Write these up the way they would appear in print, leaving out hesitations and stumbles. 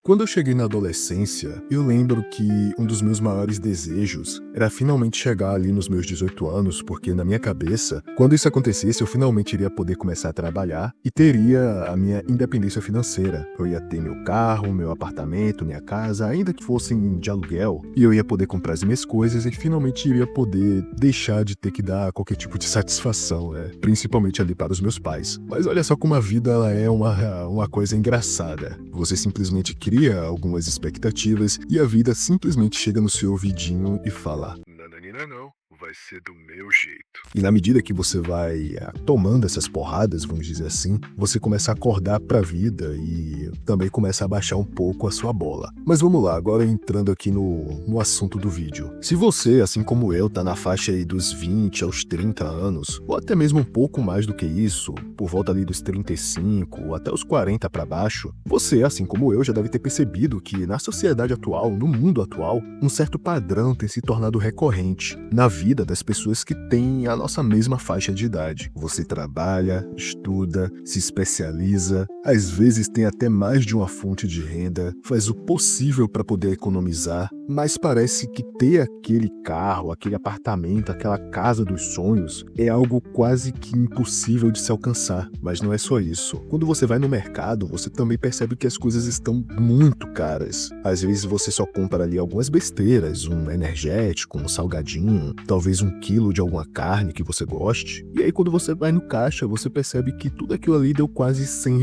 Quando eu cheguei na adolescência, eu lembro que um dos meus maiores desejos era finalmente chegar ali nos meus 18 anos, porque na minha cabeça, quando isso acontecesse, eu finalmente iria poder começar a trabalhar e teria a minha independência financeira. Eu ia ter meu carro, meu apartamento, minha casa, ainda que fossem de aluguel, e eu ia poder comprar as minhas coisas e finalmente iria poder deixar de ter que dar qualquer tipo de satisfação, principalmente ali para os meus pais. Mas olha só como a vida ela é uma coisa engraçada. Você simplesmente cria algumas expectativas e a vida simplesmente chega no seu ouvidinho e fala: "Nananina não, vai ser do meu jeito." E na medida que você vai tomando essas porradas, vamos dizer assim, você começa a acordar pra vida e também começa a baixar um pouco a sua bola. Mas vamos lá, agora entrando aqui no assunto do vídeo. Se você, assim como eu, tá na faixa aí dos 20 aos 30 anos, ou até mesmo um pouco mais do que isso, por volta ali dos 35 ou até os 40 pra baixo, você, assim como eu, já deve ter percebido que na sociedade atual, no mundo atual, um certo padrão tem se tornado recorrente na vida das pessoas que têm a nossa mesma faixa de idade. Você trabalha, estuda, se especializa, às vezes tem até mais de uma fonte de renda, faz o possível para poder economizar, mas parece que ter aquele carro, aquele apartamento, aquela casa dos sonhos é algo quase que impossível de se alcançar. Mas não é só isso. Quando você vai no mercado, você também percebe que as coisas estão muito caras. Às vezes você só compra ali algumas besteiras, um energético, um salgadinho, talvez 1 quilo de alguma carne que você goste. E aí quando você vai no caixa, você percebe que tudo aquilo ali deu quase R$ 100.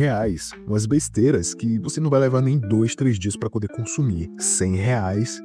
Umas besteiras que você não vai levar nem 2, 3 dias para poder consumir. R$ 100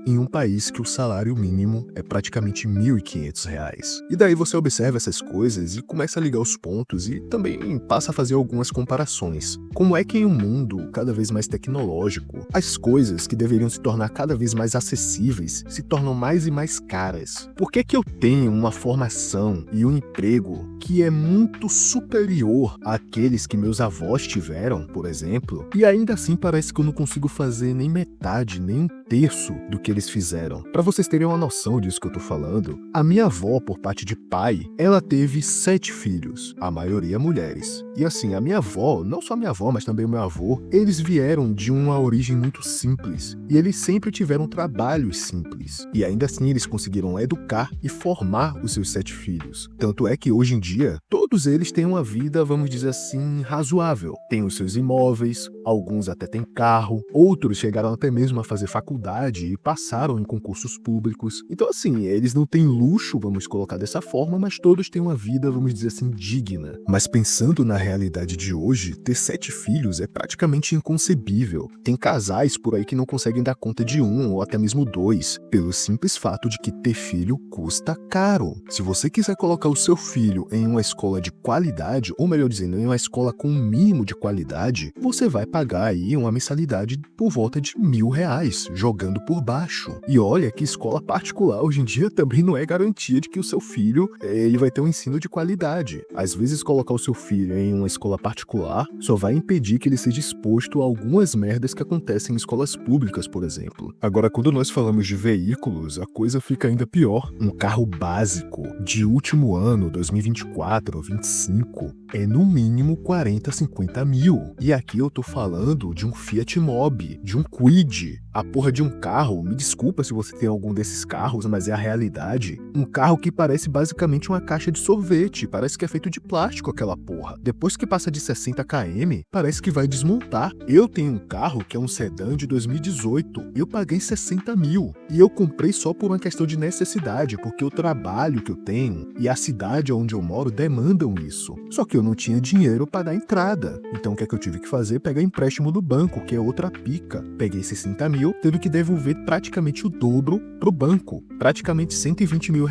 em um país que o salário mínimo é praticamente R$ 1.500. E daí você observa essas coisas e começa a ligar os pontos e também passa a fazer algumas comparações. Como é que em um mundo cada vez mais tecnológico, as coisas que deveriam se tornar cada vez mais acessíveis se tornam mais e mais caras? Por que que eu tenho uma formação e um emprego que é muito superior àqueles que meus avós tiveram, por exemplo, e ainda assim parece que eu não consigo fazer nem metade, nem 1/3 do que eles fizeram? Para vocês terem uma noção disso que eu tô falando, a minha avó, por parte de pai, ela teve 7 filhos, a maioria mulheres. E assim, a minha avó, não só a minha avó, mas também o meu avô, eles vieram de uma origem muito simples, e eles sempre tiveram trabalhos simples. E ainda assim eles conseguiram educar e formar os seus 7 filhos. Tanto é que hoje em dia, todos eles têm uma vida, vamos dizer assim, razoável. Têm os seus imóveis, alguns até têm carro, outros chegaram até mesmo a fazer faculdade e passaram em concursos públicos. Então assim, eles não têm luxo, vamos colocar dessa forma, mas todos têm uma vida, vamos dizer assim, digna. Mas pensando na realidade de hoje, ter 7 filhos é praticamente inconcebível. Tem casais por aí que não conseguem dar conta de 1 ou até mesmo 2, pelo simples fato de que ter filho custa caro. Se você quiser colocar o seu filho em uma escola de qualidade, ou melhor dizendo, em uma escola com um mínimo de qualidade, você vai pagar aí uma mensalidade por volta de R$ 1.000, jogando por baixo. E olha que escola particular hoje em dia também não é garantia de que o seu filho ele vai ter um ensino de qualidade. Às vezes colocar o seu filho em uma escola particular só vai impedir que ele seja exposto a algumas merdas que acontecem em escolas públicas, por exemplo. Agora, quando nós falamos de veículos, a coisa fica ainda pior. Um carro básico de último ano, 2024 ou 25, é no mínimo 40, 50 mil. E aqui eu tô falando de um Fiat Mobi, de um Kwid, a porra de um carro, me desculpa se você tem algum desses carros, mas é a realidade. Um carro que parece basicamente uma caixa de sorvete, parece que é feito de plástico aquela porra. Depois que passa de 60 km, parece que vai desmontar. Eu tenho um carro que é um sedã de 2018, eu paguei 60 mil. E eu comprei só por uma questão de necessidade, porque o trabalho que eu tenho e a cidade onde eu moro demandam isso. Só que eu não tinha dinheiro para dar entrada. Então o que é que eu tive que fazer? Pegar empréstimo do banco, que é outra pica. Peguei 60 mil, tendo que devolver praticamente o dobro pro banco. Praticamente R$ 120 mil.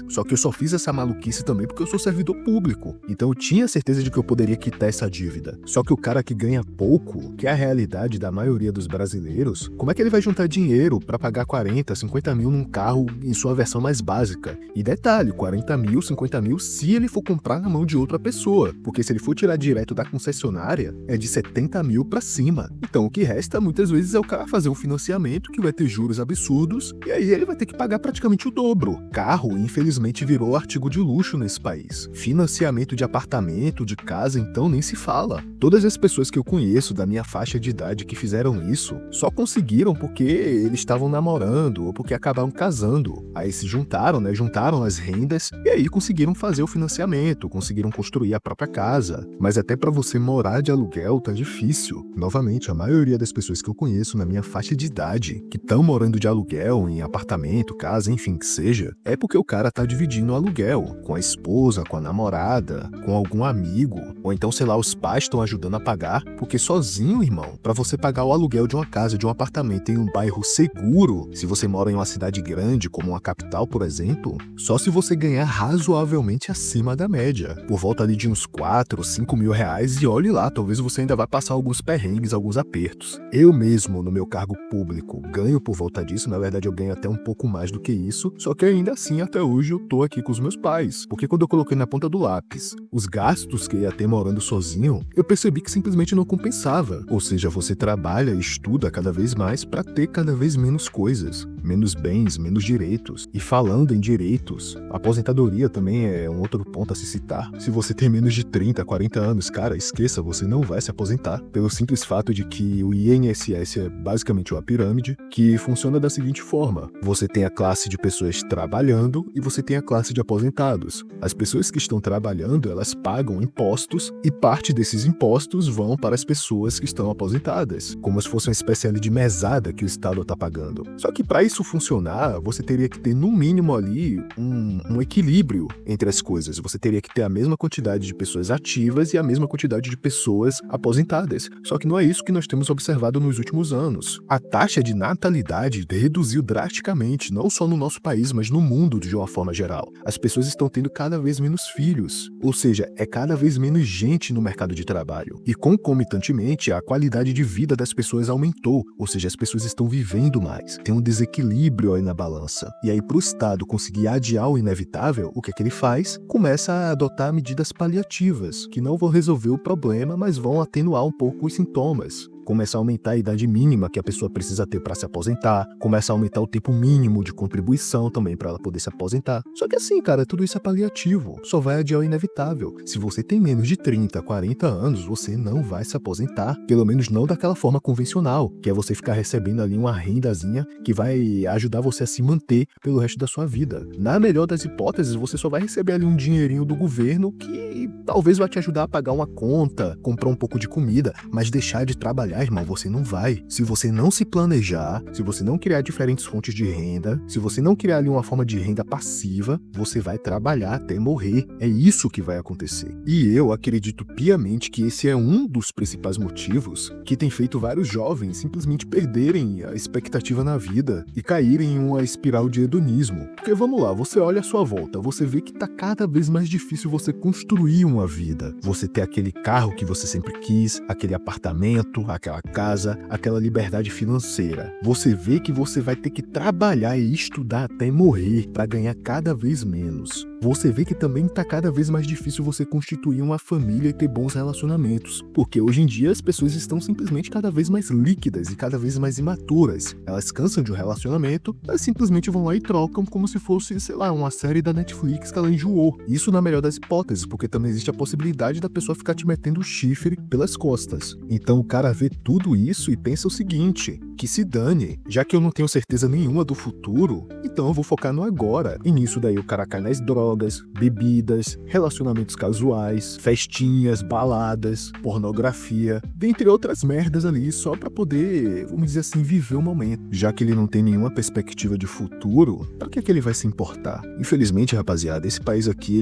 Só que eu só fiz essa maluquice também porque eu sou servidor público. Então eu tinha certeza de que eu poderia quitar essa dívida. Só que o cara que ganha pouco, que é a realidade da maioria dos brasileiros, como é que ele vai juntar dinheiro para pagar 40, 50 mil num carro em sua versão mais básica? E detalhe, 40 mil, 50 mil se ele for comprar na mão de outra pessoa. Porque se ele for tirar direto da concessionária, é de 70 mil pra cima. Então o que resta muitas vezes é o cara fazer um financiamento financiamento que vai ter juros absurdos e aí ele vai ter que pagar praticamente o dobro. Carro, infelizmente, virou artigo de luxo nesse país. Financiamento de apartamento, de casa, então nem se fala. Todas as pessoas que eu conheço da minha faixa de idade que fizeram isso só conseguiram porque eles estavam namorando ou porque acabaram casando. Aí se juntaram, né? Juntaram as rendas e aí conseguiram fazer o financiamento, conseguiram construir a própria casa. Mas até para você morar de aluguel tá difícil. Novamente, a maioria das pessoas que eu conheço na minha faixa de idade que estão morando de aluguel em apartamento, casa, enfim que seja, é porque o cara tá dividindo o aluguel com a esposa, com a namorada, com algum amigo, ou então, sei lá, os pais estão ajudando a pagar, porque sozinho, irmão, para você pagar o aluguel de uma casa, de um apartamento em um bairro seguro, se você mora em uma cidade grande, como uma capital, por exemplo, só se você ganhar razoavelmente acima da média, por volta ali de uns 4, 5 mil reais, e olhe lá, talvez você ainda vai passar alguns perrengues, alguns apertos. Eu mesmo, no meu cargo público, ganho por volta disso, na verdade eu ganho até um pouco mais do que isso, só que ainda assim, até hoje eu tô aqui com os meus pais, porque quando eu coloquei na ponta do lápis os gastos que ia ter morando sozinho, eu percebi que simplesmente não compensava. Ou seja, você trabalha e estuda cada vez mais para ter cada vez menos coisas, menos bens, menos direitos. E falando em direitos, a aposentadoria também é um outro ponto a se citar. Se você tem menos de 30, 40 anos, cara, esqueça, você não vai se aposentar, pelo simples fato de que o INSS é basicamente uma pirâmide que funciona da seguinte forma: você tem a classe de pessoas trabalhando e você tem a classe de aposentados. As pessoas que estão trabalhando, elas pagam impostos e parte desses impostos vão para as pessoas que estão aposentadas, como se fosse uma espécie ali de mesada que o Estado está pagando. Só que para isso funcionar, você teria que ter no mínimo ali um equilíbrio entre as coisas. Você teria que ter a mesma quantidade de pessoas ativas e a mesma quantidade de pessoas aposentadas. Só que não é isso que nós temos observado nos últimos anos. A taxa de natalidade reduziu drasticamente, não só no nosso país, mas no mundo de uma forma geral. As pessoas estão tendo cada vez menos filhos, ou seja, é cada vez menos gente no mercado de trabalho. E concomitantemente, a qualidade de vida das pessoas aumentou, ou seja, as pessoas estão vivendo mais. Tem um desequilíbrio aí na balança. E aí, para o Estado conseguir adiar o inevitável, o que é que ele faz? Começa a adotar medidas paliativas, que não vão resolver o problema, mas vão atenuar um pouco os sintomas. Começa a aumentar a idade mínima que a pessoa precisa ter para se aposentar, começa a aumentar o tempo mínimo de contribuição também para ela poder se aposentar. Só que assim, cara, tudo isso é paliativo, só vai adiar o inevitável. Se você tem menos de 30, 40 anos, você não vai se aposentar, pelo menos não daquela forma convencional, que é você ficar recebendo ali uma rendazinha que vai ajudar você a se manter pelo resto da sua vida. Na melhor das hipóteses, você só vai receber ali um dinheirinho do governo que talvez vai te ajudar a pagar uma conta, comprar um pouco de comida, mas deixar de trabalhar, irmão, você não vai. Se você não se planejar, se você não criar diferentes fontes de renda, se você não criar ali uma forma de renda passiva, você vai trabalhar até morrer. É isso que vai acontecer. E eu acredito piamente que esse é um dos principais motivos que tem feito vários jovens simplesmente perderem a expectativa na vida e caírem em uma espiral de hedonismo. Porque vamos lá, você olha à sua volta, você vê que tá cada vez mais difícil você construir uma vida. Você ter aquele carro que você sempre quis, aquele apartamento, aquela casa, aquela liberdade financeira. Você vê que você vai ter que trabalhar e estudar até morrer para ganhar cada vez menos. Você vê que também tá cada vez mais difícil você constituir uma família e ter bons relacionamentos, porque hoje em dia as pessoas estão simplesmente cada vez mais líquidas e cada vez mais imaturas. Elas cansam de um relacionamento, elas simplesmente vão lá e trocam como se fosse, sei lá, uma série da Netflix que ela enjoou. Isso na melhor das hipóteses, porque também existe a possibilidade da pessoa ficar te metendo o chifre pelas costas. Então o cara vê tudo isso e pensa o seguinte: que se dane, já que eu não tenho certeza nenhuma do futuro, então eu vou focar no agora. E nisso daí o cara cai nas drogas, bebidas, relacionamentos casuais, festinhas, baladas, pornografia, dentre outras merdas ali, só pra poder, vamos dizer assim, viver o momento. Já que ele não tem nenhuma perspectiva de futuro, pra que ele vai se importar? Infelizmente, rapaziada, esse país aqui,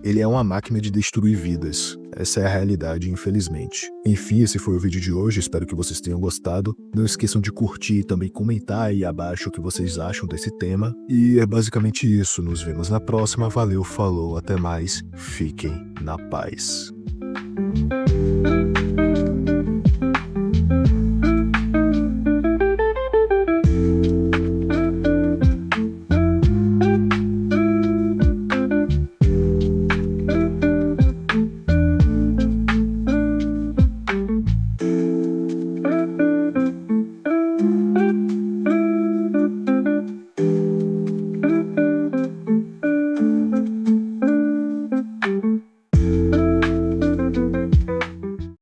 ele é uma máquina de destruir vidas. Essa é a realidade, infelizmente. Enfim, esse foi o vídeo de hoje, espero que vocês tenham gostado. Não esqueçam de curtir e também comentar aí abaixo o que vocês acham desse tema. E é basicamente isso, nos vemos na próxima. Valeu, falou, até mais, fiquem na paz.